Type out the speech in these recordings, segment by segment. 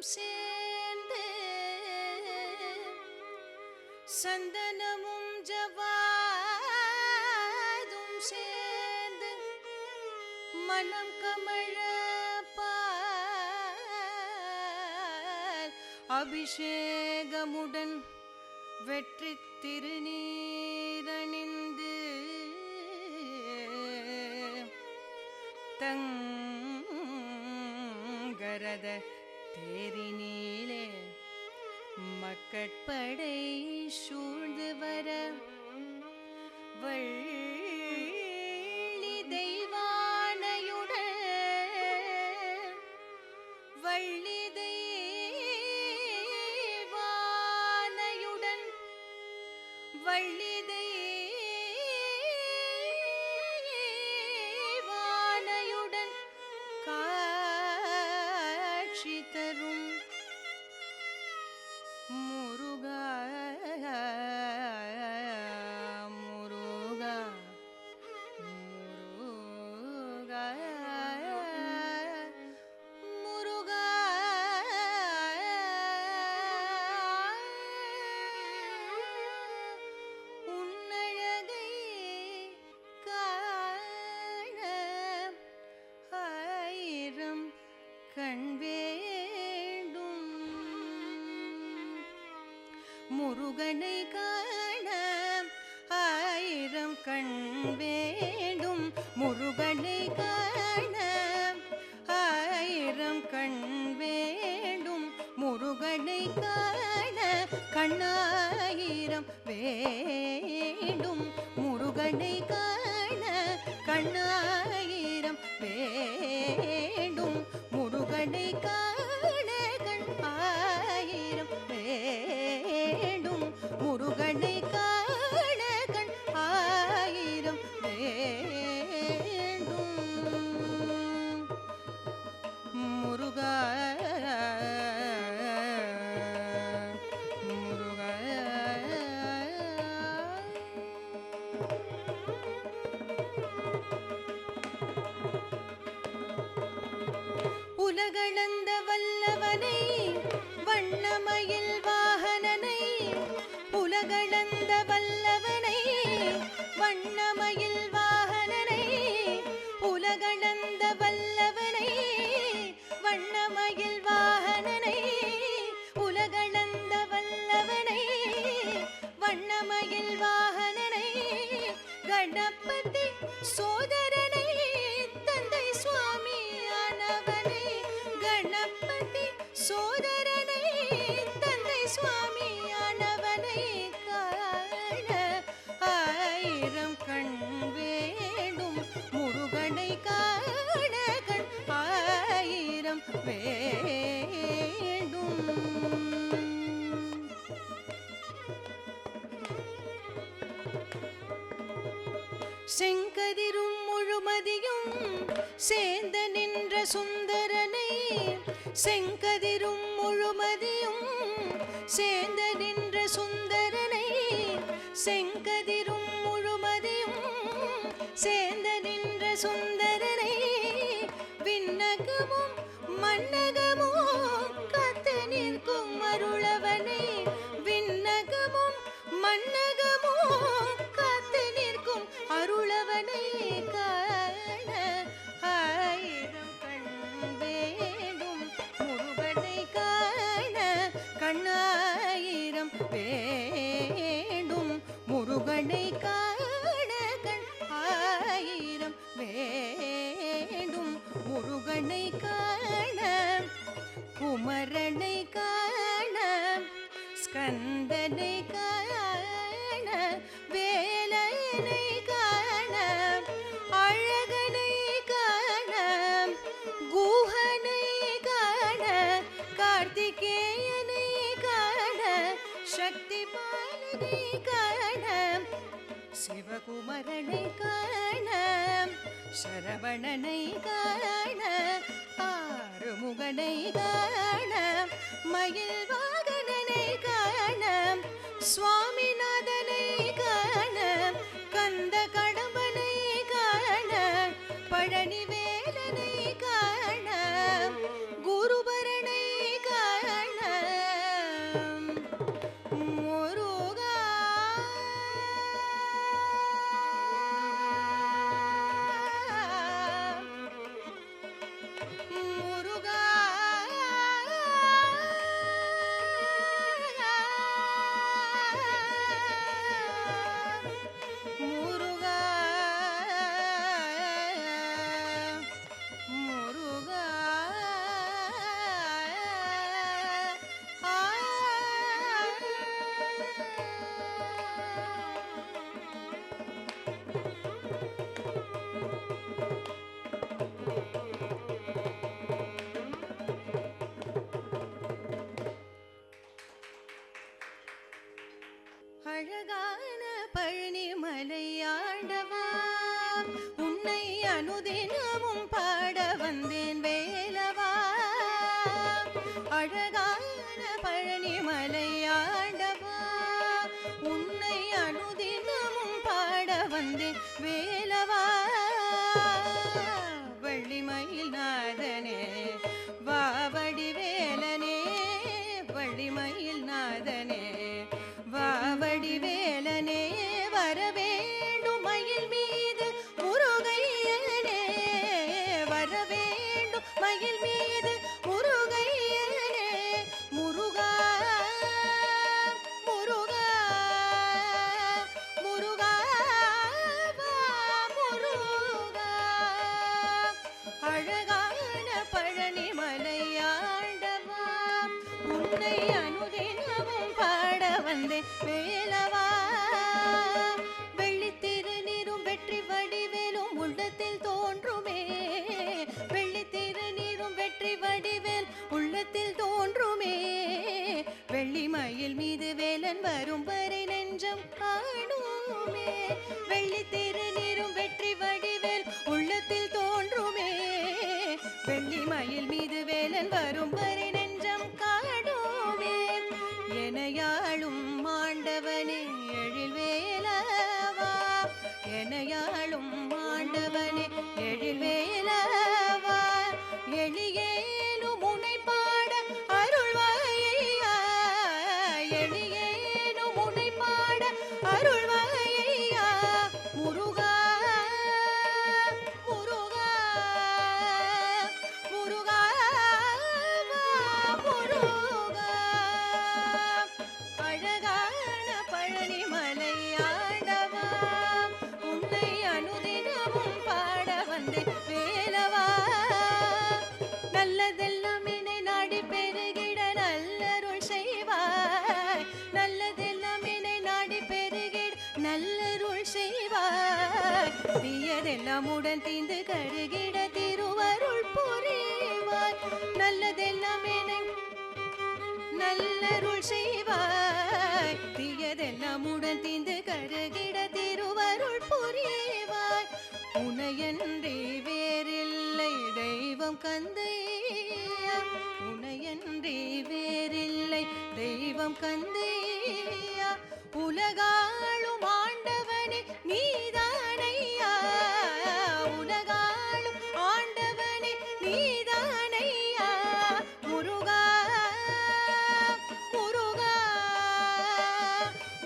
சேர்ந்து சந்தனமும் ஜவ்வாதும் சேர்ந்து மனம் கமழ பால் அபிஷேகமுடன் வெற்றி திருநீரணிந்து தங்கரத தேரினிலே மக்கட்படை சூழ்ந்து வர வள்ளி தெய்வானையுடன் வள்ளி தெய்வானையுடன் வள்ளி தெய்வானையுடன் காட்சி தரும் முருகா முருகா முருகா முருகா உன்னழகை காண ஆயிரம் கண் வேண்டும் முருகனை காண ஆயிரம் கண் வேண்டும் முருகனை காண ஆயிரம் கண் வேண்டும் முருகனை காண கண்ணாயிரம் வேண்டும் முருகனை காண கண்ணாயிரம் வேண்டும் முருகனை காண கண் ஆயிரம் வேண்டும் முருகனை காண கண் ஆயிரம் வேண்டும் முருகா முருகா உலகளந்த வல்லவனை வண்ணமயில் வாகனனை உலகளந்த வல்லவனை வண்ணமயில் வாகனனை உலகளந்த வல்லவனை வண்ணமயில் வாகனனை உலகளந்த வல்லவனை வண்ணமயில் வாகனனை கணபதி சோதரனை தந்தை சுவாமியானவனை கணபதி சோதரனை தந்தை சுவாமியானவனை காண ஆயிரம் கண் வேண்டும் முருகனை காண கண் ஆயிரம் வேண்டும் செங்கதிரும் முழுமதியும் சேர்ந்த நின்ற சுந்தரனை செங்கதிரும் முழுமதியும் சேர்ந்த நின்ற சுந்தரனை செங்கதிரும் முழுமதியும் சேர்ந்த நின்ற சுந்தரனை விண்ணகமும் மண்ணகமும் காத்து நிற்கும் அருளவனை விண்ணகமும் மண்ணகமும் காத்து நிற்கும் அருளவனை காண ஆயிரம் கண் வேண்டும் முருகனை காண கண்ணாயிரம் வேண்டும் முருகனை காண கண் ஆயிரம் வேண்டும் முருகனை காண குமரனை காண ஸ்கந்தனை காண வேலனை காண அழகனை காண குஹனை காண கார்த்திகேயனை காண சக்தி பாலனை காண சிவகுமரனை காண சரவணனை காண ஆறுமுகனை காண மயில் வாகனனை காண சுவாமிநாதனை காண கந்த கடம்பனை காண பழனி வேலனை காண குருபரனை காண பழனி மலை ஆண்டவா உன்னை அனுதினமும் பாட வந்தேன் வேலவா. அழகான பழனி மலை ஆண்டவா உன்னை அனுதினமும் பாட வந்தேன் வேலவா. வள்ளிமயில் நாதனே வாவடி வேலனே வள்ளிமயில் நாதனே வாவடி வேலனே வரவேண்டும் மயில் மீது முருகையனே வரவேண்டும் மயில் மீது முருகையனே முருகா முருகா முருகா முருகா. அழகான பழனி மலை ஆண்டவா உன்னை அனுதினமும் பாட வந்தேன் வேலவா. வெள்ளித்திருநீரும் வெற்றி வடிவேலும் உள்ளத்தில் தோன்றுமே வெள்ளித்திருநீரும் வெற்றி வடிவேல் உள்ளத்தில் தோன்றுமே. வெள்ளிமயில் மீது வேலன் வரும் வரை நெஞ்சம் காணுமே வெள்ளித்திருநீரும் வெற்றி வடிவேல் உள்ளத்தில் தோன்றுமே. வெள்ளிமயில் மீது வேலன் வரும் வரை நெஞ்சம் காணுமே. எனையாளும் ஆண்டவனே எழில் வேலவா எனையாளும் ஆண்டவனே எழில் வேலவா. எளியேனும் உனை பாட அருள்வாயா எளியேனும் உனை பாட அருள்வாயா. முருகா முருகா முருகா முருகா. அழகான பழனி மலை ஆண்டவா உன்னை அனுதினமும் பாட வந்தேன் வேலவா. நல்லதெல்லாம் என்னை நாடி பெருகிட நல்லருள் செய்வாய் நல்லதெல்லாம் என்னை நாடி பெருகிட நல்லருள் செய்வாய். தீயதெல்லாம் உடன் தீந்து கருகிட திருவருள் புரிவாய். நல்லதெல்லாம் என்னை நல்லருள் செய்வாய் தீயதெல்லாம் உடன் தீந்து கருகிட திருவருள் புரிவாய். உனையன்றி வேறில்லை தெய்வம் கந்தையா உனையன்றி வேறில்லை தெய்வம் கந்தையா. உலகாளும் ஆண்டவனே நீதானையா உலகாளும் ஆண்டவனே நீதானையா. முருகா முருகா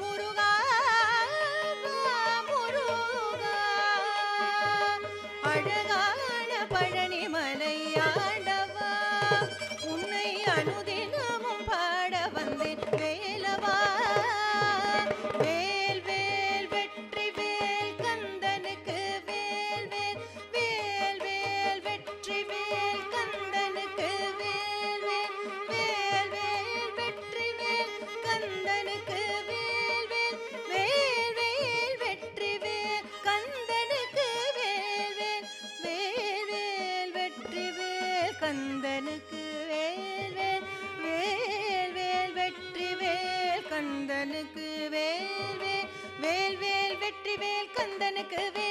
முருகா முருகா. அழகான பழனி மலை ஆண்டவா உன்னை அனுதினமும் பாட வந்தேன் வேலவா. வேல் வேல் வெற்றி வேல் கந்தனுக்கு வேல் வேல் வேல் வேல் வெற்றி வேல் கந்தனுக்கு வேல் வேல் வேல் வேல் வெற்றி வேல் கந்தனுக்கு வேல் வேல் வேல் வேல் வெற்றி வேல் கந்தனுக்கு வேல் வேல் வேல் வேல் வெற்றி வேல் கந்தனுக்கு வேல் வேல் வேல் வேல் வெற்றி வேல் கந்தனுக்கு வேல் வேல் வேல் வேல் வெற்றி வேல் கந்தனுக்கு வேல்